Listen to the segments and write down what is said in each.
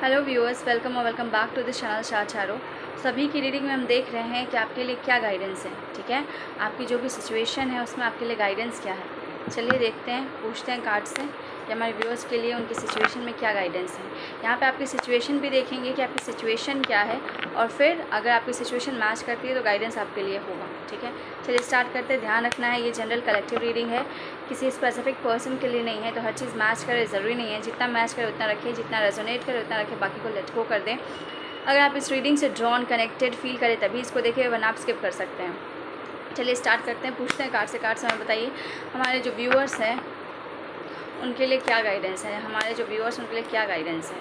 Hello viewers, welcome और welcome back to the channel शाह चारो। सभी की रीडिंग में हम देख रहे हैं कि आपके लिए क्या गाइडेंस है। ठीक है, आपकी जो भी सिचुएशन है उसमें आपके लिए गाइडेंस क्या है। चलिए देखते हैं, पूछते हैं कार्ड से कि हमारे व्यूअर्स के लिए उनकी सिचुएशन में क्या गाइडेंस है। यहाँ पे आपकी सिचुएशन भी देखेंगे कि आपकी सिचुएशन क्या है, और फिर अगर आपकी सिचुएशन मैच करती है तो गाइडेंस आपके लिए होगा। ठीक है, चलिए स्टार्ट करते हैं। ध्यान रखना है, ये जनरल कलेक्टिव रीडिंग है, किसी स्पेसिफिक पर्सन के लिए नहीं है, तो हर चीज़ मैच करे ज़रूरी नहीं है। जितना मैच करे उतना रखें, जितना रेजोनेट करे उतना रखें, बाकी को लेट गो कर दें। अगर आप इस रीडिंग से ड्रॉन कनेक्टेड फील करें तभी इसको देखें, वरना आप स्किप कर सकते हैं। चलिए स्टार्ट करते हैं, पूछते हैं कार्ड से हमें बताइए हमारे जो व्यूअर्स हैं उनके लिए क्या गाइडेंस है। हमारे जो व्यूअर्स उनके लिए क्या गाइडेंस है।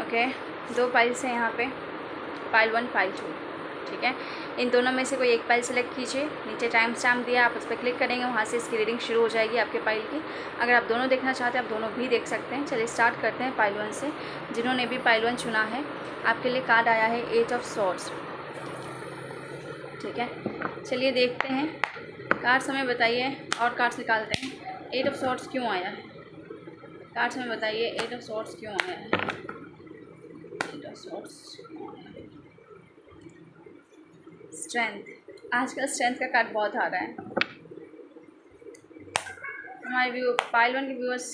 ओके, दो पाइल्स हैं यहाँ पे, पाइल 1 पाइल 2। ठीक है, इन दोनों में से कोई एक पाइल सेलेक्ट कीजिए। नीचे टाइम स्टैम्प दिया, आप उस पर क्लिक करेंगे, वहाँ से इसकी रीडिंग शुरू हो जाएगी आपके पाइल की। अगर आप दोनों देखना चाहते हैं आप दोनों भी देख सकते हैं। चलिए स्टार्ट करते हैं पाइल 1 से। जिन्होंने भी पाइल 1 चुना है, आपके लिए कार्ड आया है 8 ऑफ सॉर्ड्स। ठीक है, चलिए देखते हैं, कार्ड्स हमें बताइए और कार्ड्स निकालते हैं। 8 ऑफ सॉर्ड्स क्यों आया है, कार्ड्स हमें बताइए 8 ऑफ सॉर्ड्स क्यों आया है। 8 ऑफ सॉर्ड्स, स्ट्रेंथ। आजकल स्ट्रेंथ का कार्ड बहुत आ रहा है। हमारे पाइल 1 के व्यूअर्स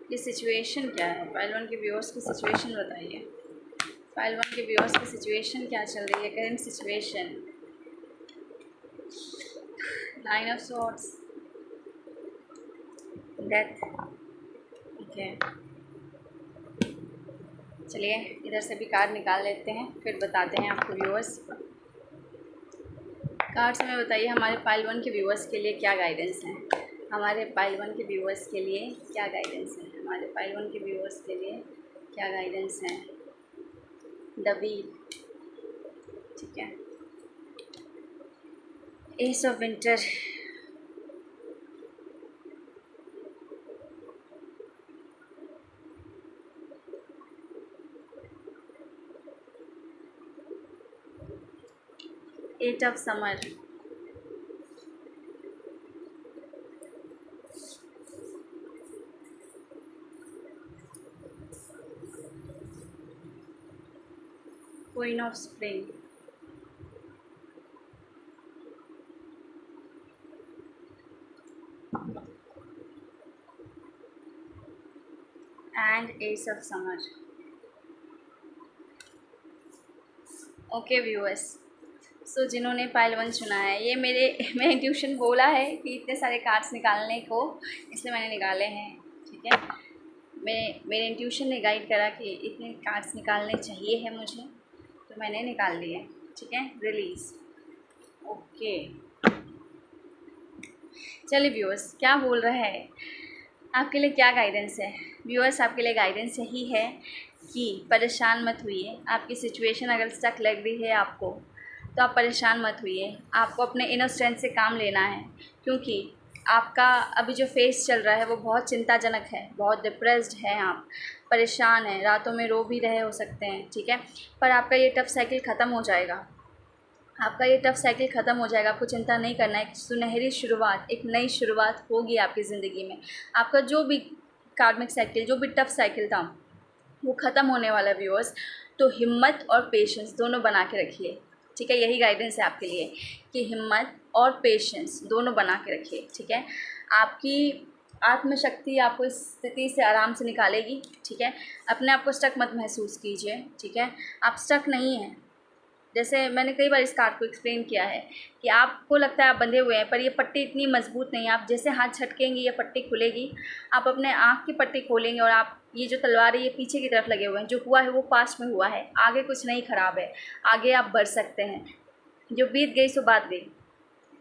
की सिचुएशन क्या है। पाइल 1 के व्यूअर्स की सिचुएशन बताइए। पाइल 1 के व्यूअर्स की सिचुएशन क्या चल रही है, current situation. 9 of swords, death. ठीक है, चलिए इधर से भी कार्ड निकाल लेते हैं, फिर बताते हैं आपको व्यूअर्स। कार्ड्स हमें बताइए हमारे पाइल 1 के व्यूअर्स के लिए क्या गाइडेंस है। हमारे पाइल 1 के व्यूअर्स के लिए क्या गाइडेंस है। हमारे पाइल 1 के व्यूअर्स के लिए क्या गाइडेंस है। The wheel. ठीक है, ace of winter, eight of summer, queen of spring, and ace of summer. Okay viewers, so जिन्होंने पाइल 1 चुना है, ये मेरे ट्यूशन बोला है कि इतने सारे कार्ड्स निकालने को, इसलिए मैंने निकाले हैं। ठीक है, मेरे इंट्यूशन ने गाइड करा कि इतने कार्ड्स निकालने चाहिए है मुझे, तो मैंने निकाल लिए। ठीक है, रिलीज़। ओके, चलिए व्यूअर्स क्या बोल रहा है, आपके लिए क्या गाइडेंस है। व्यूअर्स आपके लिए गाइडेंस यही है कि परेशान मत होइए। आपकी सिचुएशन अगर स्टक लग रही है आपको, तो आप परेशान मत होइए। आपको अपने इनर स्ट्रेंथ से काम लेना है, क्योंकि आपका अभी जो फेस चल रहा है वो बहुत चिंताजनक है, बहुत डिप्रेस्ड हैं आप, परेशान हैं, रातों में रो भी रहे हो सकते हैं। ठीक है, पर आपका ये टफ साइकिल ख़त्म हो जाएगा। आपका ये टफ साइकिल ख़त्म हो जाएगा, आपको चिंता नहीं करना है। एक सुनहरी शुरुआत, एक नई शुरुआत होगी आपकी ज़िंदगी में। आपका जो भी कार्मिक साइकिल, जो भी टफ साइकिल था, वो ख़त्म होने वाला व्यूअर्स। तो हिम्मत और पेशेंस दोनों बना के रखिए। ठीक है, यही गाइडेंस है आपके लिए कि हिम्मत और पेशेंस दोनों बना के रखिए। ठीक है, आपकी आत्मशक्ति आपको इस स्थिति से आराम से निकालेगी। ठीक है, अपने आप को स्टक मत महसूस कीजिए। ठीक है, आप स्टक नहीं हैं। जैसे मैंने कई बार इस कार्ड को एक्सप्लेन किया है कि आपको लगता है आप बंधे हुए हैं, पर ये पट्टी इतनी मजबूत नहीं है। आप जैसे हाथ झटकेंगे ये पट्टी खुलेगी। आप अपने आँख की पट्टी खोलेंगे और आप, ये जो तलवार है ये पीछे की तरफ लगे हुए हैं। जो हुआ है वो पास्ट में हुआ है, आगे कुछ नहीं ख़राब है, आगे आप बढ़ सकते हैं। जो बीत गई सो बात गई,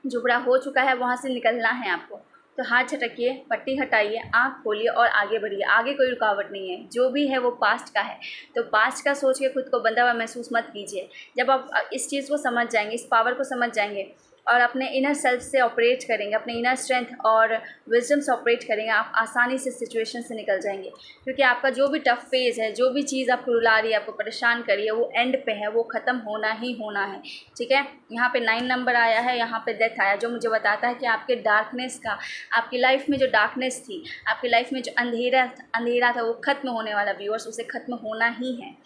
जो बुरा हो चुका है वहाँ से निकलना है आपको। तो हाथ झटकिए, पट्टी हटाइए, आँख खोलिए और आगे बढ़िए। आगे कोई रुकावट नहीं है, जो भी है वो पास्ट का है। तो पास्ट का सोच के खुद को बंधा हुआ महसूस मत कीजिए। जब आप इस चीज़ को समझ जाएंगे, इस पावर को समझ जाएंगे, और अपने इनर सेल्फ से ऑपरेट करेंगे, अपने इनर स्ट्रेंथ और विजडम से ऑपरेट करेंगे, आप आसानी से सिचुएशन से निकल जाएंगे। क्योंकि आपका जो भी टफ फेज़ है, जो भी चीज़ आपको रुला रही है, आपको परेशान कर रही है, वो एंड पे है, वो ख़त्म होना ही होना है। ठीक है, यहाँ पे 9 नंबर आया है, यहाँ पे डेथ आया, जो मुझे बताता है कि आपके डार्कनेस का, आपकी लाइफ में जो डार्कनेस थी, आपकी लाइफ में जो अंधेरा था, वो ख़त्म होने वाला व्यूअर्स, उसे ख़त्म होना ही है।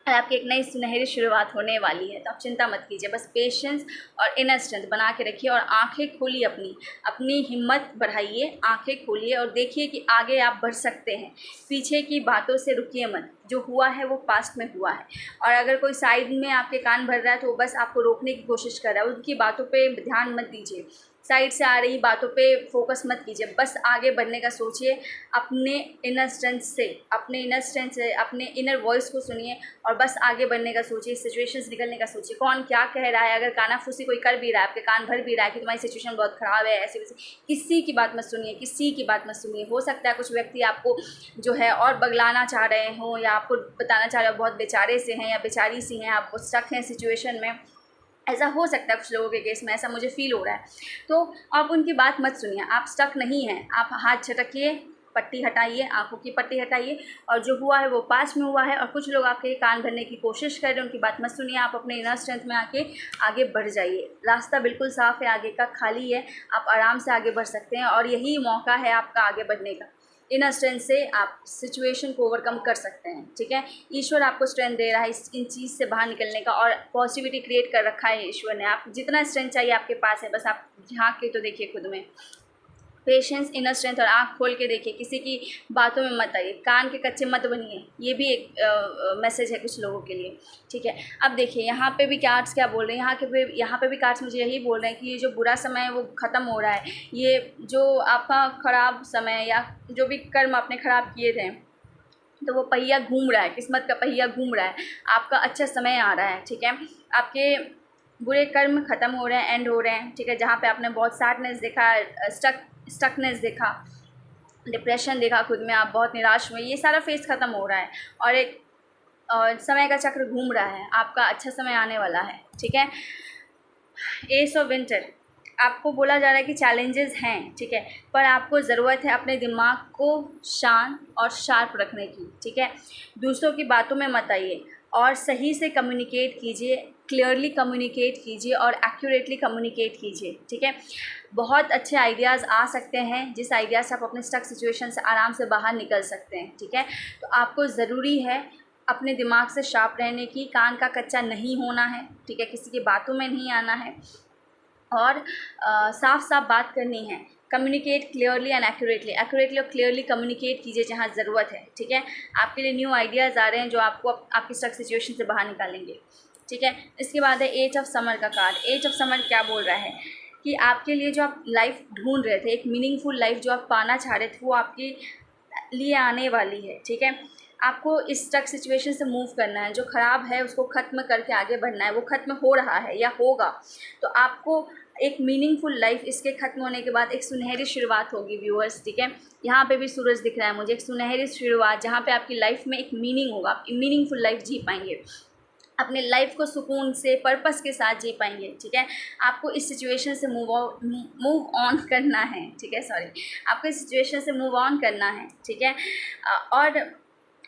और आपकी एक नई सुनहरी शुरुआत होने वाली है। तो आप चिंता मत कीजिए, बस पेशेंस और इनर स्ट्रेंथ बना के रखिए और आंखें खोलिए, अपनी हिम्मत बढ़ाइए, आंखें खोलिए और देखिए कि आगे आप बढ़ सकते हैं। पीछे की बातों से रुकिए मत, जो हुआ है वो पास्ट में हुआ है। और अगर कोई साइड में आपके कान भर रहा है तो वो बस आपको रोकने की कोशिश कर रहा है, उनकी बातों पर ध्यान मत दीजिए, साइड से आ रही बातों पे फोकस मत कीजिए, बस आगे बढ़ने का सोचिए। अपने इनर स्ट्रेंथ से, अपने इनर वॉइस को सुनिए और बस आगे बढ़ने का सोचिए, सिचुएशन से निकलने का सोचिए। कौन क्या कह रहा है, अगर कानाफूसी कोई कर भी रहा है, आपके कान भर भी रहा है कि तुम्हारी सिचुएशन बहुत ख़राब है, ऐसे वैसे, किसी की बात मत सुनिए, किसी की बात मत सुनिए। हो सकता है कुछ व्यक्ति आपको जो है और बगलाना चाह रहे हों, या आपको बताना चाह रहे हो बहुत बेचारे से हैं या बेचारी सी हैं, आप स्टक हैं सिचुएशन में, ऐसा हो सकता है कुछ लोगों के केस में, ऐसा मुझे फ़ील हो रहा है। तो आप उनकी बात मत सुनिए, आप स्टक नहीं हैं, आप हाथ झटकिए, पट्टी हटाइए, आंखों की पट्टी हटाइए, और जो हुआ है वो पास में हुआ है। और कुछ लोग आपके कान भरने की कोशिश कर रहे हैं, उनकी बात मत सुनिए, आप अपने इनर स्ट्रेंथ में आके आगे बढ़ जाइए। रास्ता बिल्कुल साफ़ है, आगे का खाली है, आप आराम से आगे बढ़ सकते हैं और यही मौका है आपका आगे बढ़ने का। इनर स्ट्रेंथ से आप सिचुएशन को ओवरकम कर सकते हैं। ठीक है, ईश्वर आपको स्ट्रेंथ दे रहा है इन चीज़ से बाहर निकलने का, और पॉजिटिविटी क्रिएट कर रखा है ईश्वर ने। आप जितना स्ट्रेंथ चाहिए आपके पास है, बस आप झांक के तो देखिए खुद में। पेशेंस, इनर स्ट्रेंथ और आँख खोल के देखिए, किसी की बातों में मत आइए, कान के कच्चे मत बनिए, ये भी एक मैसेज है कुछ लोगों के लिए। ठीक है, अब देखिए यहाँ पे भी कार्ड्स क्या बोल रहे हैं, यहाँ पे भी कार्ड्स मुझे यही बोल रहे हैं कि ये जो बुरा समय है वो ख़त्म हो रहा है। ये जो आपका ख़राब समय या जो भी कर्म आपने ख़राब किए थे, तो वो पहिया घूम रहा है, किस्मत का पहिया घूम रहा है, आपका अच्छा समय आ रहा है। ठीक है, आपके बुरे कर्म ख़त्म हो रहे हैं, एंड हो रहे हैं। ठीक है, जहाँ पे आपने बहुत सैडनेस देखा, स्टकनेस देखा, डिप्रेशन देखा खुद में, आप बहुत निराश हुए, ये सारा फेज़ ख़त्म हो रहा है और एक समय का चक्र घूम रहा है, आपका अच्छा समय आने वाला है। ठीक है, एस ऑफ विंटर, आपको बोला जा रहा है कि चैलेंजेस हैं, ठीक है, पर आपको ज़रूरत है अपने दिमाग को शांत और शार्प रखने की। ठीक है, दूसरों की बातों में मत आइए और सही से कम्युनिकेट कीजिए, क्लियरली कम्युनिकेट कीजिए और एक्यूरेटली कम्युनिकेट कीजिए। ठीक है, बहुत अच्छे आइडियाज़ आ सकते हैं, जिस आइडिया से आप अपने स्टक सिचुएशन से आराम से बाहर निकल सकते हैं। ठीक है, तो आपको ज़रूरी है अपने दिमाग से शार्प रहने की, कान का कच्चा नहीं होना है। ठीक है, किसी की बातों में नहीं आना है और साफ साफ बात करनी है। कम्युनिकेट क्लियरली एंड एक्यूरेटली और क्लियरली कम्युनिकेट कीजिए जहाँ ज़रूरत है। ठीक है, आपके लिए न्यू आइडियाज़ आ रहे हैं जो आपको आपकी स्टक सिचुएशन से बाहर निकालेंगे। ठीक है, इसके बाद है एज ऑफ समर का कार्ड। एज ऑफ समर क्या बोल रहा है कि आपके लिए जो आप लाइफ ढूंढ रहे थे, एक मीनिंगफुल लाइफ जो आप पाना चाह रहे थे, वो आपके लिए आने वाली है। ठीक है, आपको इस स्टक सिचुएशन से मूव करना है, जो ख़राब है उसको ख़त्म करके आगे बढ़ना है, वो ख़त्म हो रहा है या होगा। तो आपको एक मीनिंगफुल लाइफ, इसके ख़त्म होने के बाद एक सुनहरी शुरुआत होगी व्यूअर्स। ठीक है, यहाँ पे भी सूरज दिख रहा है मुझे, एक सुनहरी शुरुआत जहाँ पे आपकी लाइफ में एक मीनिंग होगा, आप मीनिंगफुल लाइफ जी पाएंगे, अपने लाइफ को सुकून से पर्पस के साथ जी पाएंगे। ठीक है, आपको इस सिचुएशन से मूव ऑन करना है। ठीक है, आपको इस सिचुएशन से मूव ऑन करना है। ठीक है, और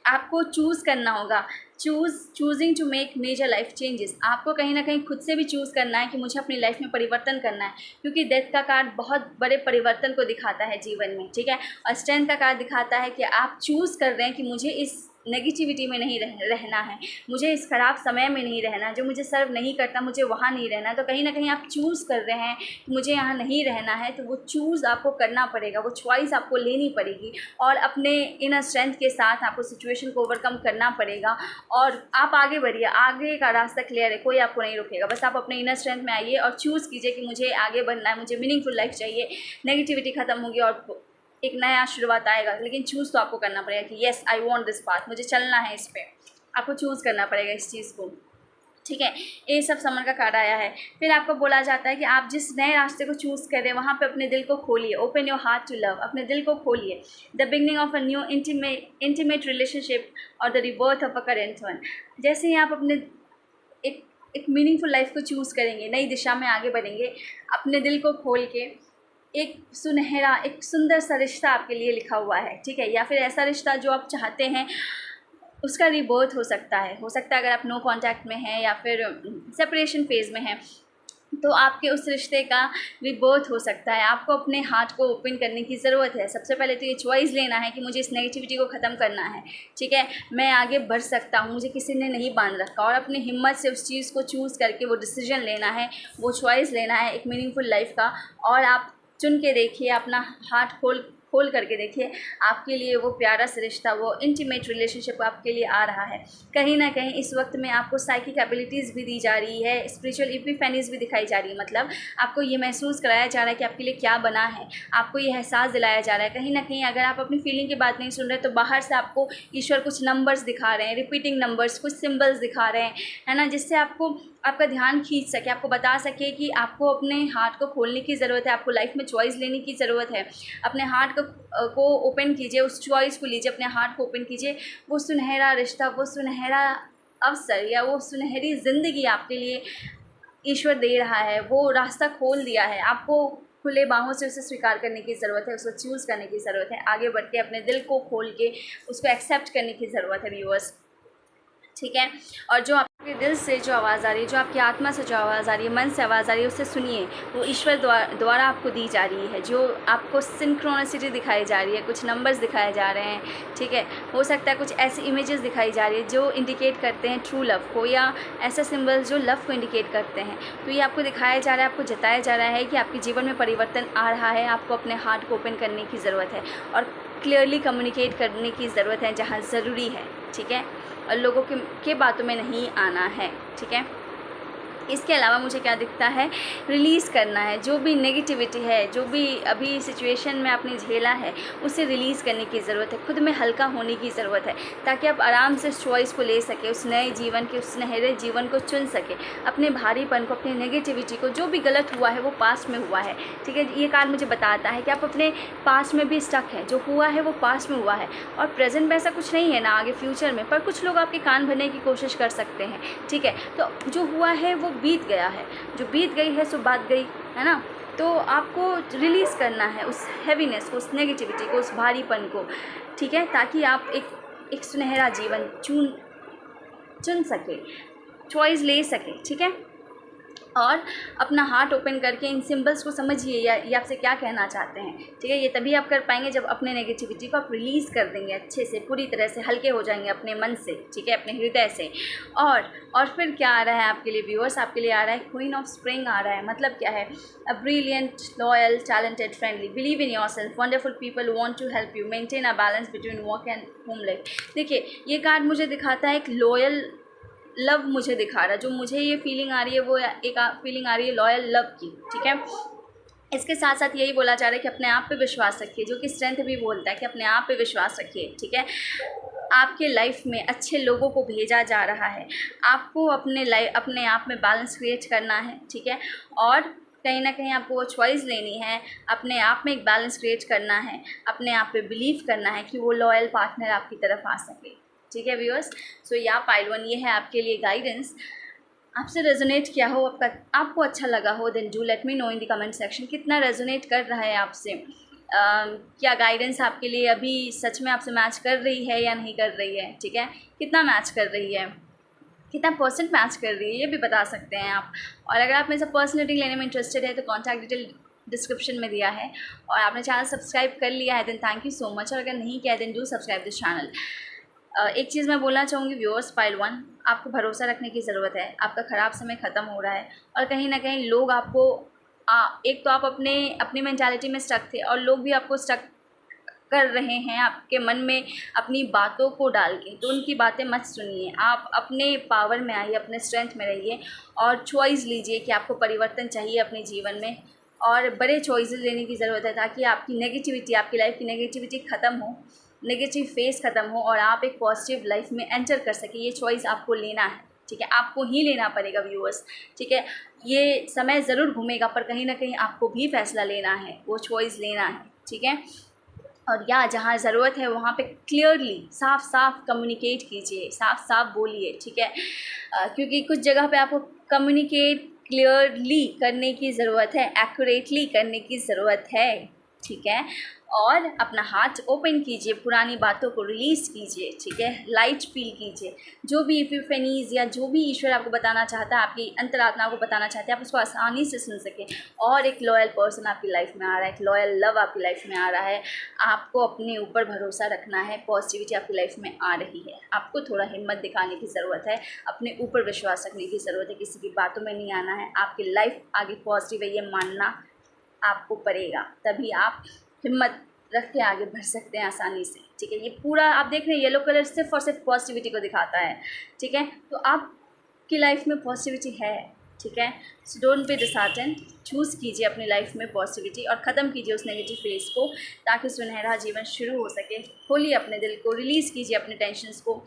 आपको चूज़ करना होगा, choosing to make major life changes. आपको कहीं ना कहीं खुद से भी चूज़ करना है कि मुझे अपनी लाइफ में परिवर्तन करना है, क्योंकि डेथ का कार्ड बहुत बड़े परिवर्तन को दिखाता है जीवन में। ठीक है, और स्ट्रेंथ का कार्ड दिखाता है कि आप चूज़ कर रहे हैं कि मुझे इस नेगेटिविटी में नहीं रहना है, मुझे इस ख़राब समय में नहीं रहना, जो मुझे सर्व नहीं करता मुझे वहाँ नहीं रहना। तो कहीं ना कहीं आप चूज़ कर रहे हैं कि मुझे यहाँ नहीं रहना है, तो वो चूज़ आपको करना पड़ेगा, वो चॉइस आपको लेनी पड़ेगी और अपने इनर स्ट्रेंथ के साथ आपको सिचुएशन को ओवरकम करना पड़ेगा और आप आगे बढ़िए। आगे का रास्ता क्लियर है, कोई आपको नहीं रोकेगा, बस आप अपने इनर स्ट्रेंथ में आइए और चूज़ कीजिए कि मुझे आगे बढ़ना है, मुझे मीनिंगफुल लाइफ चाहिए, नेगेटिविटी ख़त्म होगी और एक नया शुरुआत आएगा। लेकिन चूज़ तो आपको करना पड़ेगा कि yes I want this path, मुझे चलना है इस पे, आपको चूज़ करना पड़ेगा इस चीज़ को। ठीक है, ये सब समर का कार्ड आया है। फिर आपको बोला जाता है कि आप जिस नए रास्ते को चूज़ कर रहे हैं वहाँ पे अपने दिल को खोलिए, open your heart to love, अपने दिल को खोलिए। The beginning of a new intimate relationship और the rebirth of a current one. जैसे ही आप अपने एक एक मीनिंगफुल लाइफ को चूज़ करेंगे, नई दिशा में आगे बढ़ेंगे, अपने दिल को खोल के, एक सुनहरा, एक सुंदर सा रिश्ता आपके लिए लिखा हुआ है, ठीक है। या फिर ऐसा रिश्ता जो आप चाहते हैं उसका रीबर्थ हो सकता है अगर आप नो कांटेक्ट में हैं या फिर सेपरेशन फेज़ में हैं, तो आपके उस रिश्ते का रीबर्थ हो सकता है। आपको अपने हार्ट को ओपन करने की ज़रूरत है। सबसे पहले तो ये चॉइस लेना है कि मुझे इस नेगेटिविटी को ख़त्म करना है, ठीक है। मैं आगे बढ़ सकता हूँ, मुझे किसी ने नहीं बांध रखा, और अपनी हिम्मत से उस चीज़ को चूज़ करके वो डिसीजन लेना है, वो चॉइस लेना है एक मीनिंगफुल लाइफ का। और आप चुन के देखिए, अपना हार्ट खोल करके देखिए, आपके लिए वो प्यारा सा रिश्ता, वो इंटीमेट रिलेशनशिप आपके लिए आ रहा है। कहीं ना कहीं इस वक्त में आपको साइकिक एबिलिटीज़ भी दी जा रही है, स्पिरिचुअल इपिफेनीज़ भी दिखाई जा रही है। मतलब आपको ये महसूस कराया जा रहा है कि आपके लिए क्या बना है, आपको ये एहसास दिलाया जा रहा है। कहीं ना कहीं अगर आप अपनी फीलिंग की बात नहीं सुन रहे तो बाहर से आपको ईश्वर कुछ नंबर्स दिखा रहे हैं, रिपीटिंग नंबर्स, कुछ सिम्बल्स दिखा रहे हैं, है ना, जिससे आपका ध्यान खींच सके, आपको बता सके कि आपको अपने हार्ट को खोलने की ज़रूरत है, आपको लाइफ में चॉइस लेने की ज़रूरत है। अपने हार्ट को ओपन कीजिए, उस चॉइस को लीजिए, अपने हार्ट को ओपन कीजिए। वो सुनहरा रिश्ता, वो सुनहरा अवसर या वो सुनहरी ज़िंदगी आपके लिए ईश्वर दे रहा है, वो रास्ता खोल दिया है। आपको खुले बाहों से उसे स्वीकार करने की ज़रूरत है, उसको चूज़ करने की ज़रूरत है, आगे बढ़ के अपने दिल को खोल के उसको एक्सेप्ट करने की ज़रूरत है व्यूअर्स, ठीक है। और जो आपके दिल से जो आवाज़ आ रही है, जो आपकी आत्मा से जो आवाज़ आ रही है, मन से आवाज़ आ रही है, उसे सुनिए। वो ईश्वर द्वारा आपको दी जा रही है, जो आपको सिंक्रोनिसिटी दिखाई जा रही है, कुछ नंबर्स दिखाए जा रहे हैं, ठीक है। हो सकता है कुछ ऐसी इमेजेस दिखाई जा रही है जो इंडिकेट करते हैं ट्रू लव को, या ऐसे सिम्बल्स जो लव को इंडिकेट करते हैं। तो ये आपको दिखाया जा रहा है, आपको जताया जा रहा है कि आपके जीवन में परिवर्तन आ रहा है। आपको अपने हार्ट को ओपन करने की ज़रूरत है और क्लियरली कम्युनिकेट करने की ज़रूरत है जहाँ ज़रूरी है, ठीक है। और लोगों के बातों में नहीं आना है, ठीक है। इसके अलावा मुझे क्या दिखता है, रिलीज़ करना है जो भी नेगेटिविटी है, जो भी अभी सिचुएशन में आपने झेला है, उसे रिलीज़ करने की ज़रूरत है। खुद में हल्का होने की ज़रूरत है ताकि आप आराम से उस चॉइस को ले सके, उस नए जीवन के, उस सुनहरे जीवन को चुन सके। अपने भारीपन को, अपनी नेगेटिविटी को, जो भी गलत हुआ है वो पास्ट में हुआ है, ठीक है। ये कार्ड मुझे बताता है कि आप अपने पास्ट में भी स्टक हैं, जो हुआ है वो पास्ट में हुआ है और प्रेजेंट में ऐसा कुछ नहीं है ना आगे फ्यूचर में, पर कुछ लोग आपके कान भरने की कोशिश कर सकते हैं, ठीक है। तो जो हुआ है वो बीत गया है, जो बीत गई है सो बात गई, है ना। तो आपको रिलीज़ करना है उस हैवीनेस को, उस नेगेटिविटी को, उस भारीपन को, ठीक है, ताकि आप एक सुनहरा जीवन चुन सके, चॉइस ले सके, ठीक है। और अपना हार्ट ओपन करके इन सिंबल्स को समझिए, ये आपसे क्या कहना चाहते हैं, ठीक है। ये तभी आप कर पाएंगे जब अपने नेगेटिविटी को आप रिलीज़ कर देंगे अच्छे से, पूरी तरह से हल्के हो जाएंगे अपने मन से, ठीक है, अपने हृदय से। और फिर क्या आ रहा है आपके लिए व्यूअर्स, आपके लिए आ रहा है क्वीन ऑफ स्प्रिंग आ रहा है। मतलब क्या है, a brilliant, loyal, talented, friendly, believe in yourself, wonderful people want to help you, maintain a balance between work and home life. देखिए, ये कार्ड मुझे दिखाता है एक लॉयल लव, मुझे दिखा रहा है, जो मुझे ये फीलिंग आ रही है वो एक फीलिंग आ रही है लॉयल लव की, ठीक है। इसके साथ साथ यही बोला जा रहा है कि अपने आप पे विश्वास रखिए, जो कि स्ट्रेंथ भी बोलता है कि अपने आप पे विश्वास रखिए, ठीक है। आपके लाइफ में अच्छे लोगों को भेजा जा रहा है, आपको अपने आप में बैलेंस क्रिएट करना है, ठीक है। और कहीं ना कहीं आपको वो चॉइस लेनी है, अपने आप में एक बैलेंस क्रिएट करना है, अपने आप पे बिलीव करना है कि वो लॉयल पार्टनर आपकी तरफ आ सके, ठीक है व्यूअर्स। सो या पाइल वन, ये है आपके लिए गाइडेंस। आपसे रेजोनेट किया हो, आपको अच्छा लगा हो, then do let me know in the comment section. कितना रेजोनेट कर रहा है आपसे, क्या गाइडेंस आपके लिए अभी सच में आपसे मैच कर रही है या नहीं कर रही है, ठीक है। कितना मैच कर रही है, कितना परसेंट मैच कर रही है, ये भी बता सकते हैं आप। और अगर आप मेरे से पर्सनल रीडिंग लेने में इंटरेस्टेड है तो कॉन्टैक्ट डिटेल डिस्क्रिप्शन में दिया है, और आपने चैनल सब्सक्राइब कर लिया है then thank you so much, और अगर नहीं किया है then do subscribe this channel. एक चीज़ मैं बोलना चाहूँगी व्यूअर्स, पाइल वन, आपको भरोसा रखने की ज़रूरत है। आपका ख़राब समय ख़त्म हो रहा है और कहीं ना कहीं लोग आपको एक तो आप अपनी मेंटालिटी में स्टक थे और लोग भी आपको स्टक कर रहे हैं आपके मन में अपनी बातों को डाल के, तो उनकी बातें मत सुनिए। आप अपने पावर में आइए, अपने स्ट्रेंथ में रहिए और चॉइस लीजिए कि आपको परिवर्तन चाहिए अपने जीवन में, और बड़े चॉइसेस लेने की ज़रूरत है ताकि आपकी नेगेटिविटी, आपकी लाइफ की नेगेटिविटी ख़त्म हो, नेगेटिव फेस ख़त्म हो और आप एक पॉजिटिव लाइफ में एंटर कर सके। ये चॉइस आपको लेना है, ठीक है, आपको ही लेना पड़ेगा व्यूअर्स, ठीक है। ये समय ज़रूर घूमेगा पर कहीं ना कहीं आपको भी फैसला लेना है, वो चॉइस लेना है, ठीक है। और या जहाँ ज़रूरत है वहाँ पे क्लियरली साफ साफ कम्युनिकेट कीजिए, साफ साफ बोलिए, ठीक है। क्योंकि कुछ जगह पे आपको कम्युनिकेट क्लियरली करने की ज़रूरत है, एक्यूरेटली करने की ज़रूरत है, ठीक है। और अपना हाथ ओपन कीजिए, पुरानी बातों को रिलीज़ कीजिए, ठीक है। लाइट फील कीजिए, जो भी इपिफेनीज़ या जो भी ईश्वर आपको बताना चाहता है, आपकी अंतरात्मा को बताना चाहते हैं, आप उसको आसानी से सुन सकें। और एक लॉयल पर्सन आपकी लाइफ में आ रहा है, एक लॉयल लव आपकी लाइफ में आ रहा है। आपको अपने ऊपर भरोसा रखना है, पॉजिटिविटी आपकी लाइफ में आ रही है। आपको थोड़ा हिम्मत दिखाने की ज़रूरत है, अपने ऊपर विश्वास रखने की ज़रूरत है, किसी की बातों में नहीं आना है। आपकी लाइफ आगे पॉजिटिव है ये मानना आपको पड़ेगा, तभी आप हिम्मत रख के आगे बढ़ सकते हैं आसानी से, ठीक है। ये पूरा आप देख रहे हैं येलो कलर सिर्फ और सिर्फ पॉजिटिविटी को दिखाता है, ठीक है। तो आपकी लाइफ में पॉजिटिविटी है, ठीक है। So don't be disheartened, choose कीजिए अपनी लाइफ में पॉजिटिविटी और ख़त्म कीजिए उस नेगेटिव फेज को, ताकि सुनहरा जीवन शुरू हो सके। खोलिए अपने दिल को, रिलीज़ कीजिए अपने टेंशन्स को,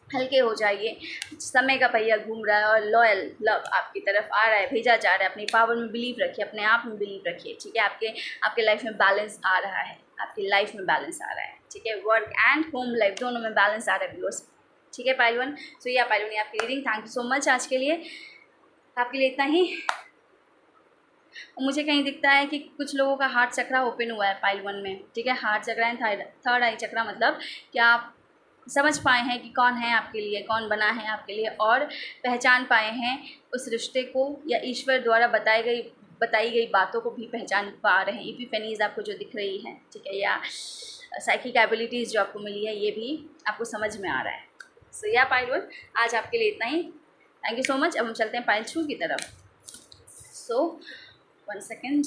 हल्के हो जाइए। समय का पहिया घूम रहा है और लॉयल लव आपकी तरफ आ रहा है, भेजा जा रहा है। अपनी पावर में बिलीव रखिए, अपने आप में बिलीव रखिए, ठीक है। आपके लाइफ में बैलेंस आ रहा है, आपकी लाइफ में बैलेंस आ रहा है, ठीक है। वर्क एंड होम लाइफ दोनों में बैलेंस आ रहा है व्यूअर्स, ठीक है। पाइल 1, सो या पाइल 1 आपकी reading. Thank you so much आज के लिए, आपके लिए इतना ही। और मुझे कहीं दिखता है कि कुछ लोगों का हार्ट चक्रा ओपन हुआ है पाइल 1 में, ठीक है। हार्ट चक्रा एंड थर्ड आई चक्रा, मतलब कि आप समझ पाए हैं कि कौन है आपके लिए, कौन बना है आपके लिए, और पहचान पाए हैं उस रिश्ते को, या ईश्वर द्वारा बताई गई बातों को भी पहचान पा रहे हैं। इपिफेनीज़ आपको जो दिख रही है, ठीक है, या साइकिक एबिलिटीज़ जो आपको मिली है, ये भी आपको समझ में आ रहा है। सो या पाइल 1 आज आपके लिए इतना ही। Thank you so much. अब हम चलते हैं पाइल 2 की तरफ। सो 1 सेकेंड।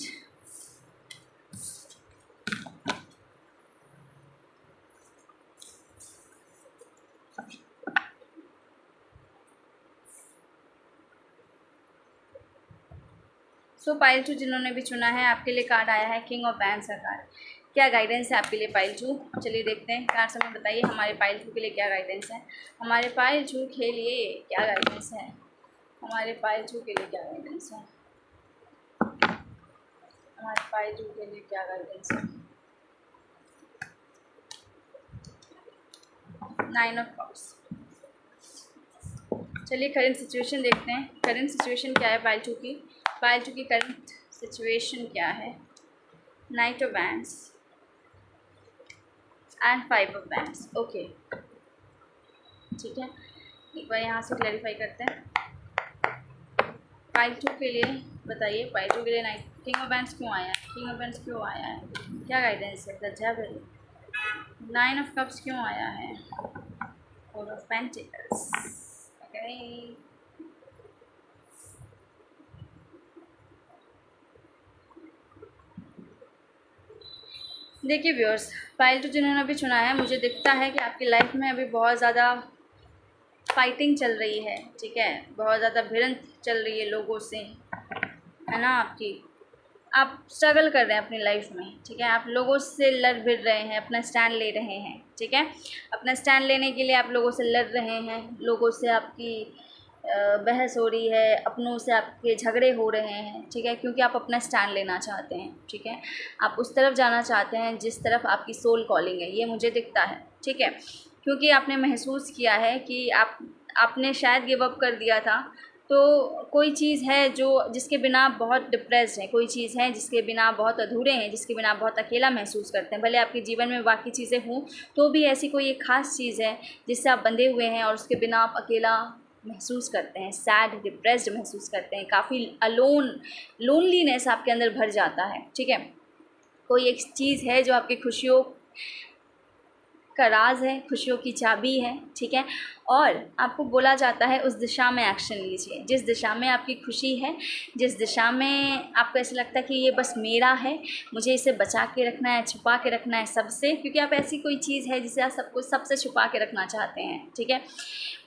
सो पाइल 2 जिन्होंने भी चुना है, आपके लिए कार्ड आया है किंग ऑफ बैंड्स का कार्ड। क्या गाइडेंस है आपके लिए पाइल 2? चलिए देखते हैं। कार्ड समय बताइए हमारे पाइल 2 के लिए क्या गाइडेंस है, हमारे पाइल 2 के लिए क्या गाइडेंस है, हमारे पाइल 2 के लिए क्या गाइडेंस है, हमारे पाइल 2 के लिए क्या गाइडेंस है। 9 ऑफ कप्स। चलिए करंट सिचुएशन देखते हैं। करंट सिचुएशन क्या है पाइल 2 की? पाइल 2 की करंट सिचुएशन क्या है? Night of bands and 5 of bands. Okay, ठीक है, एक बार यहाँ से क्लैरिफाई करते हैं। पाइल 2 के लिए बताइए, पाइल 2 के लिए नाइट किंग ऑफ बैंड्स क्यों आया है, किंग ऑफ बैंड्स क्यों आया है, क्या गाइडेंस है? The devil. 9 ऑफ कप्स क्यों आया है? 4 ऑफ पेंटिकल्स। ओके, देखिए व्यूअर्स, पाइल 2 जिन्होंने अभी चुना है, मुझे दिखता है कि आपकी लाइफ में अभी बहुत ज़्यादा फाइटिंग चल रही है, ठीक है, बहुत ज़्यादा भिड़ंत चल रही है लोगों से, है ना। आप स्ट्रगल कर रहे हैं अपनी लाइफ में, ठीक है। आप लोगों से लड़ भिड़ रहे हैं, अपना स्टैंड ले रहे हैं, ठीक है। अपना स्टैंड लेने के लिए आप लोगों से लड़ रहे हैं, लोगों से आपकी बहस हो रही है, अपनों से आपके झगड़े हो रहे हैं, ठीक है, क्योंकि आप अपना स्टैंड लेना चाहते हैं, ठीक है। आप उस तरफ जाना चाहते हैं जिस तरफ आपकी सोल कॉलिंग है, ये मुझे दिखता है, ठीक है। क्योंकि आपने महसूस किया है कि आपने शायद गिव अप कर दिया था, तो कोई चीज़ है जो जिसके बिना आप बहुत डिप्रेस्ड हैं, कोई चीज़ है जिसके बिना आप बहुत अधूरे हैं, जिसके बिना आप बहुत अकेला महसूस करते हैं। भले आपके जीवन में बाकी चीज़ें हों, तो भी ऐसी कोई एक ख़ास चीज़ है जिससे आप बंधे हुए हैं और उसके बिना आप अकेला महसूस करते हैं, सैड डिप्रेस्ड महसूस करते हैं, काफ़ी लोनलीनेस आपके अंदर भर जाता है, ठीक है। कोई एक चीज़ है जो आपकी खुशियों का राज है, खुशियों की चाबी है, ठीक है। और आपको बोला जाता है उस दिशा में एक्शन लीजिए, जिस दिशा में आपकी खुशी है, जिस दिशा में आपको ऐसा लगता है कि ये बस मेरा है, मुझे इसे बचा के रखना है, छुपा के रखना है सबसे, क्योंकि आप ऐसी कोई चीज़ है जिसे आप सबको सबसे छुपा के रखना चाहते हैं, ठीक है।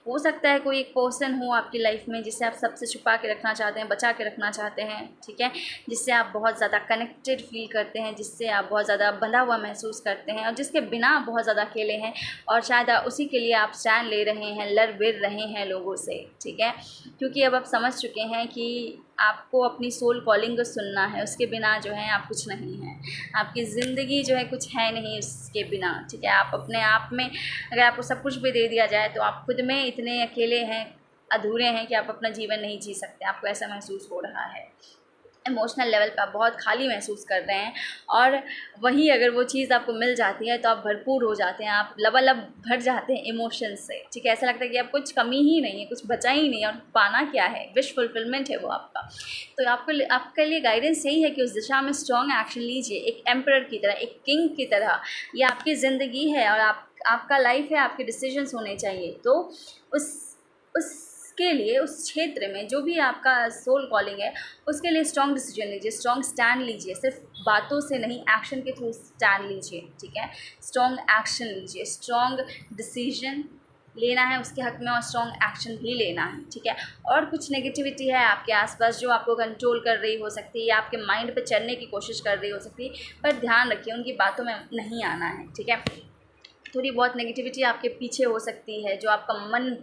हो सकता है कोई एक पर्सन हो आपकी लाइफ में जिसे आप सबसे छुपा के रखना चाहते हैं, बचा के रखना चाहते हैं, ठीक है, जिससे आप बहुत ज़्यादा कनेक्टेड फील करते हैं, जिससे आप बहुत ज़्यादा बंधा हुआ महसूस करते हैं, और जिसके बिना आप बहुत ज़्यादा अकेले हैं और शायद उसी के लिए आप स्टैंड ले रहे हैं, लड़ भिड़ रहे हैं लोगों से, ठीक है। क्योंकि अब आप समझ चुके हैं कि आपको अपनी सोल कॉलिंग को सुनना है, उसके बिना जो है आप कुछ नहीं हैं, आपकी ज़िंदगी जो है कुछ है नहीं उसके बिना, ठीक है। आप अपने आप में अगर आपको सब कुछ भी दे दिया जाए तो आप खुद में इतने अकेले हैं, अधूरे हैं कि आप अपना जीवन नहीं जी सकते। आपको ऐसा महसूस हो रहा है, इमोशनल लेवल पे आप बहुत खाली महसूस कर रहे हैं, और वही अगर वो चीज़ आपको मिल जाती है तो आप भरपूर हो जाते हैं, आप लबालब भर जाते हैं इमोशन से, ठीक है। ऐसा लगता है कि आप कुछ कमी ही नहीं है, कुछ बचा ही नहीं है, और पाना क्या है, विश फुलफिलमेंट है वो आपका। तो आपके लिए गाइडेंस यही है कि उस दिशा में स्ट्रॉन्ग एक्शन लीजिए, एक एम्परर की तरह, एक किंग की तरह। ये आपकी ज़िंदगी है और आपका लाइफ है, आपके डिसीजंस होने चाहिए। तो उसके लिए उस क्षेत्र में जो भी आपका सोल कॉलिंग है उसके लिए स्ट्रॉन्ग डिसीजन लीजिए, स्ट्रॉन्ग स्टैंड लीजिए, सिर्फ बातों से नहीं, एक्शन के थ्रू स्टैंड लीजिए, ठीक है। स्ट्रॉन्ग एक्शन लीजिए, स्ट्रॉन्ग डिसीजन लेना है उसके हक़ में, और स्ट्रॉन्ग एक्शन भी लेना है, ठीक है। और कुछ नेगेटिविटी है आपके आसपास जो आपको कंट्रोल कर रही हो सकती है या आपके माइंड पे चढ़ने की कोशिश कर रही हो सकती है, पर ध्यान रखिए उनकी बातों में नहीं आना है, ठीक है। थोड़ी बहुत नेगेटिविटी आपके पीछे हो सकती है जो आपका मन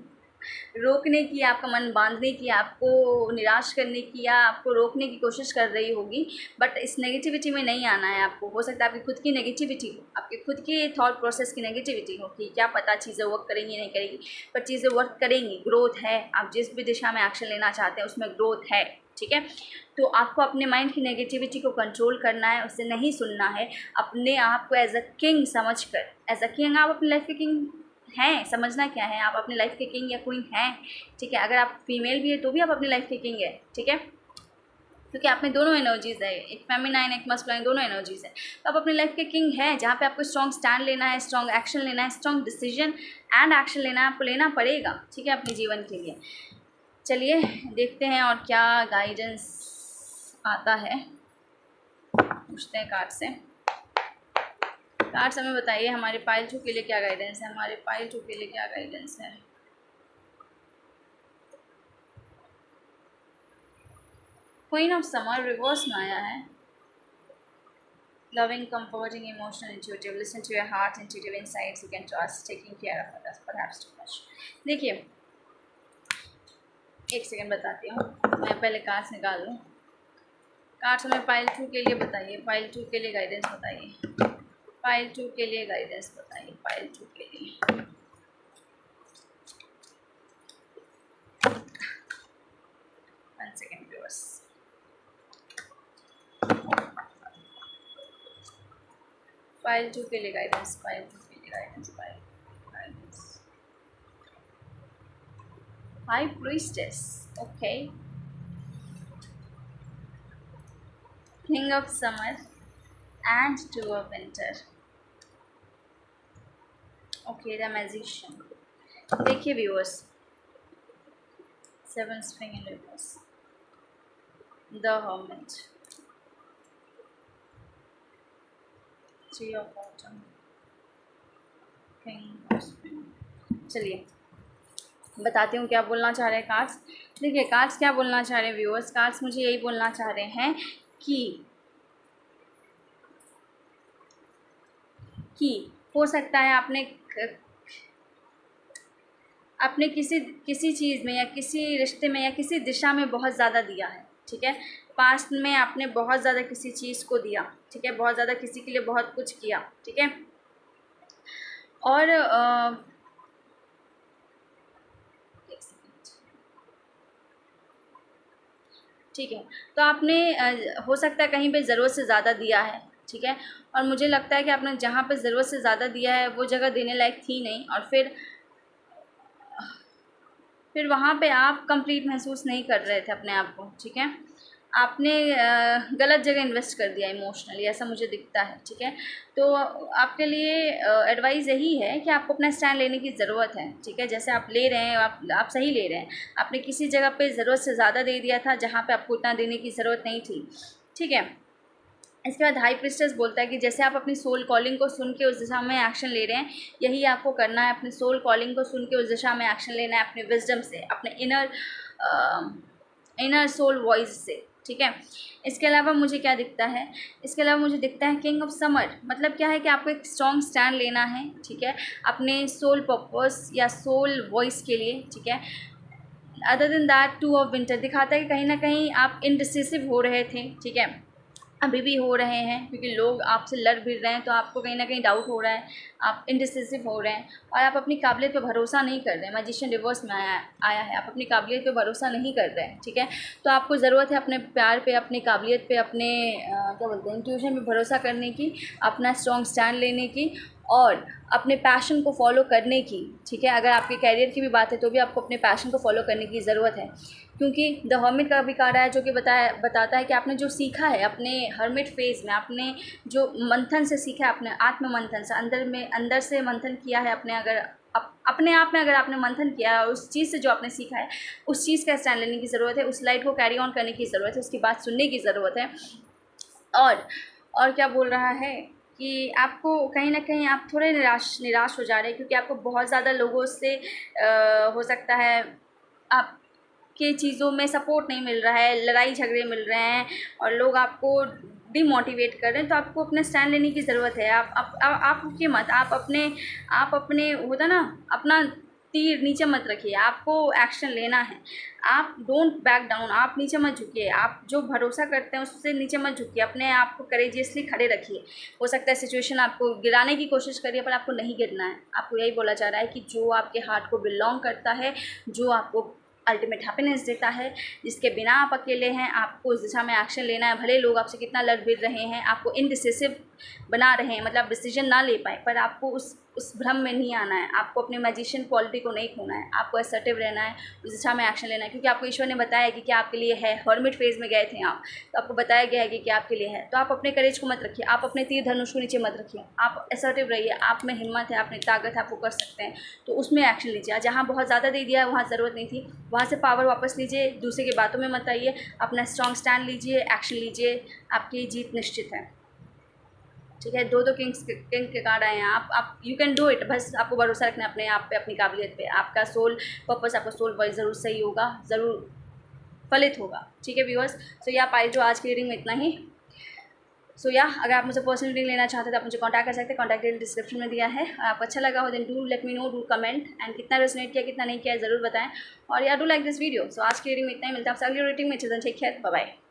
रोकने की, आपका मन बांधने की, आपको निराश करने की या आपको रोकने की कोशिश कर रही होगी, बट इस नेगेटिविटी में नहीं आना है आपको। हो सकता है आपकी खुद की नेगेटिविटी हो, आपके खुद के थॉट प्रोसेस की नेगेटिविटी हो कि क्या पता चीज़ें वर्क करेंगी नहीं करेंगी, पर चीज़ें वर्क करेंगी, ग्रोथ है। आप जिस भी दिशा में एक्शन लेना चाहते हैं उसमें ग्रोथ है, ठीक है। तो आपको अपने माइंड की नेगेटिविटी को कंट्रोल करना है, उसे नहीं सुनना है। अपने आप को एज अ किंग समझ कर, एज अ किंग आप अपनी लाइफ के किंग हैं, समझना क्या है, आप अपनी लाइफ के किंग या क्वीन हैं, ठीक है। अगर आप फीमेल भी है तो भी आप अपनी लाइफ के किंग है, ठीक है, क्योंकि आप में दोनों एनर्जीज़ है, एक फेमिनाइन एक मस्कुलाइन, दोनों एनर्जीज़ है। तो आप अपनी लाइफ के किंग हैं, जहाँ पे आपको स्ट्रॉन्ग स्टैंड लेना है, स्ट्रॉन्ग एक्शन लेना है, स्ट्रॉन्ग डिसीजन एंड एक्शन लेना है, आपको लेना पड़ेगा, ठीक है, अपने जीवन के लिए। चलिए देखते हैं और क्या गाइडेंस आता है, पूछते हैं कार्ड से। कार्ड्स हमें बताइए हमारे पाइल 2 के लिए क्या गाइडेंस है, हमारे पाइल 2 के लिए क्या गाइडेंस है। क्वीन ऑफ समर रिवर्स में आया है। Loving, comforting, emotional, intuitive, listen to your heart, intuitive insights, you can trust, taking care of others, perhaps too much. देखिए एक सेकंड बताती हूँ, मैं पहले कार्ड्स निकाल लूँ। कार्ड्स हमें पाइल 2 के लिए बताइए, पाइल 2 के लिए गाइडेंस बताइए, पाइल 2 के लिए गाइडेंस बताइए, पाइल 2 के लिए। वन सेकेंड व्यूअर्स, पाइल 2 के लिए गाइडेंस, पाइल 2 के लिए guidance, pile guidance. High priestess, okay, king of summer and 2 of winter, okay, the magician. देखिए viewers, 7 spring in reverse, the hermit, 3 of autumn, king of spring. चलिए बताती हूँ क्या बोलना चाह रहे हैं कार्ड्स। देखिए कार्ड्स क्या बोलना चाह रहे हैं व्यूअर्स, कार्ड्स मुझे यही बोलना चाह रहे हैं कि हो सकता है आपने किसी चीज़ में या किसी रिश्ते में या किसी दिशा में बहुत ज़्यादा दिया है, ठीक है। पास्ट में आपने बहुत ज़्यादा किसी चीज़ को दिया, ठीक है, बहुत ज़्यादा किसी के लिए बहुत कुछ किया, ठीक है। और ठीक है, तो आपने हो सकता है कहीं पे ज़रूरत से ज़्यादा दिया है, ठीक है, और मुझे लगता है कि आपने जहाँ पे ज़रूरत से ज़्यादा दिया है वो जगह देने लायक थी नहीं, और फिर वहाँ पे आप कंप्लीट महसूस नहीं कर रहे थे अपने आप को, ठीक है। आपने गलत जगह इन्वेस्ट कर दिया इमोशनली, ऐसा मुझे दिखता है, ठीक है। तो आपके लिए एडवाइस यही है कि आपको अपना स्टैंड लेने की ज़रूरत है, ठीक है। जैसे आप ले रहे हैं, आप सही ले रहे हैं, आपने किसी जगह पे ज़रूरत से ज़्यादा दे दिया था जहाँ पे आपको उतना देने की ज़रूरत नहीं थी, ठीक है। इसके बाद हाई प्रीस्टेस बोलता है कि जैसे आप अपनी सोल कॉलिंग को सुन के उस दिशा में एक्शन ले रहे हैं, यही आपको करना है, अपनी सोल कॉलिंग को सुन के उस दिशा में एक्शन लेना है, अपने विजडम से, अपने इनर सोल वॉइस से, ठीक है। इसके अलावा मुझे क्या दिखता है, इसके अलावा मुझे दिखता है किंग ऑफ समर। मतलब क्या है कि आपको एक स्ट्रॉन्ग स्टैंड लेना है, ठीक है, अपने सोल पर्पस या सोल वॉइस के लिए, ठीक है। Other than that two of winter दिखाता है कि कहीं ना कहीं आप इनडिसिसिव हो रहे थे, ठीक है, अभी भी हो रहे हैं, क्योंकि लोग आपसे लड़ भिड़ रहे हैं, तो आपको कहीं ना कहीं डाउट हो रहा है, आप इनडिसिसिव हो रहे हैं और आप अपनी काबिलियत पे भरोसा नहीं कर रहे हैं। मैजिशियन रिवर्स में आया है, आप अपनी काबिलियत पे भरोसा नहीं कर रहे हैं, ठीक है। तो आपको ज़रूरत है अपने प्यार पे, अपनी काबिलियत पे, अपने क्या बोलते हैं, इंट्यूशन पे भरोसा करने की, अपना स्ट्रॉन्ग स्टैंड लेने की और अपने पैशन को फॉलो करने की, ठीक है। अगर आपके कैरियर की भी बात है तो भी आपको अपने पैशन को फॉलो करने की ज़रूरत है, क्योंकि द हर्मिट का भी कार्ड है जो कि बताता है कि आपने जो सीखा है अपने हर्मिट फेज़ में, आपने जो मंथन से सीखा है, अपने आत्म मंथन से, अंदर से मंथन किया है, अपने आप में अगर आपने मंथन किया है, उस चीज़ से जो आपने सीखा है उस चीज़ का स्टैंड लेने की ज़रूरत है, उस लाइट को कैरी ऑन करने की ज़रूरत है, उसकी बात सुनने की ज़रूरत है। और क्या बोल रहा है कि आपको कहीं न कहीं आप थोड़े निराश हो जा रहे हैं, क्योंकि आपको बहुत ज़्यादा लोगों से हो सकता है आपके चीज़ों में सपोर्ट नहीं मिल रहा है, लड़ाई झगड़े मिल रहे हैं और लोग आपको डिमोटिवेट कर रहे हैं। तो आपको अपना स्टैंड लेने की ज़रूरत है। आप रुकिए मत, आप अपने होता ना, अपना तीर नीचे मत रखिए, आपको एक्शन लेना है। आप डोंट बैक डाउन, आप नीचे मत झुकिए, आप जो भरोसा करते हैं उससे नीचे मत झुकिए, अपने आप को करेजियसली खड़े रखिए। हो सकता है सिचुएशन आपको गिराने की कोशिश करिए, पर आपको नहीं गिरना है। आपको यही बोला जा रहा है कि जो आपके हार्ट को बिलोंग करता है, जो आपको अल्टीमेट हैप्पीनेस देता है, जिसके बिना आप अकेले हैं, आपको उस दिशा में एक्शन लेना है। भले लोग आपसे कितना लड़ भिड़ रहे हैं, आपको इनडिसिसिव बना रहे हैं, मतलब डिसीजन ना ले पाए, पर आपको उस भ्रम में नहीं आना है। आपको अपने मैजिशियन क्वालिटी को नहीं खोना है, आपको असर्टिव रहना है, उस दिशा में एक्शन लेना है, क्योंकि आपको ईश्वर ने बताया कि क्या आपके लिए है। हर्मिट फेज़ में गए थे आप, तो आपको बताया गया है कि क्या आपके लिए है। तो आप अपने करेज को मत रखिए, आप अपने तीर धनुष को नीचे मत रखिए, आप असर्टिव रहिए, आप में हिम्मत है, आप में ताकत है, आप वो कर सकते हैं, तो उसमें एक्शन लीजिए। जहाँ बहुत ज़्यादा दे दिया है वहाँ ज़रूरत नहीं थी, वहाँ से पावर वापस लीजिए, दूसरे की बातों में मत आइए, अपना स्ट्रॉन्ग स्टैंड लीजिए, एक्शन लीजिए, आपकी जीत निश्चित है, ठीक है। दो किंग के कार्ड आए हैं। आप यू कैन डू इट, बस आपको भरोसा रखना है अपने आप पे, अपनी काबिलियत पे। आपका सोल पर्पस, आपका सोल वॉइस ज़रूर सही होगा, ज़रूर फलित होगा, ठीक है व्यूअर्स। सो या पाई जो आज की रीडिंग में इतना ही। सो अगर आप मुझे पर्सनल रीडिंग लेना चाहते हैं तो आप मुझे कांटेक्ट कर सकते हैं, कॉन्टैक्ट डिटेल डिस्क्रिप्शन में दिया है। और आपको अच्छा लगा हो then do let me know, do comment, and कितना रेजोनेट किया कितना नहीं किया ज़रूर बताएं। और do like this video. So आज की रीडिंग में इतना ही, मिलता है आपसे अगली रीडिंग में। Children take care, bye bye.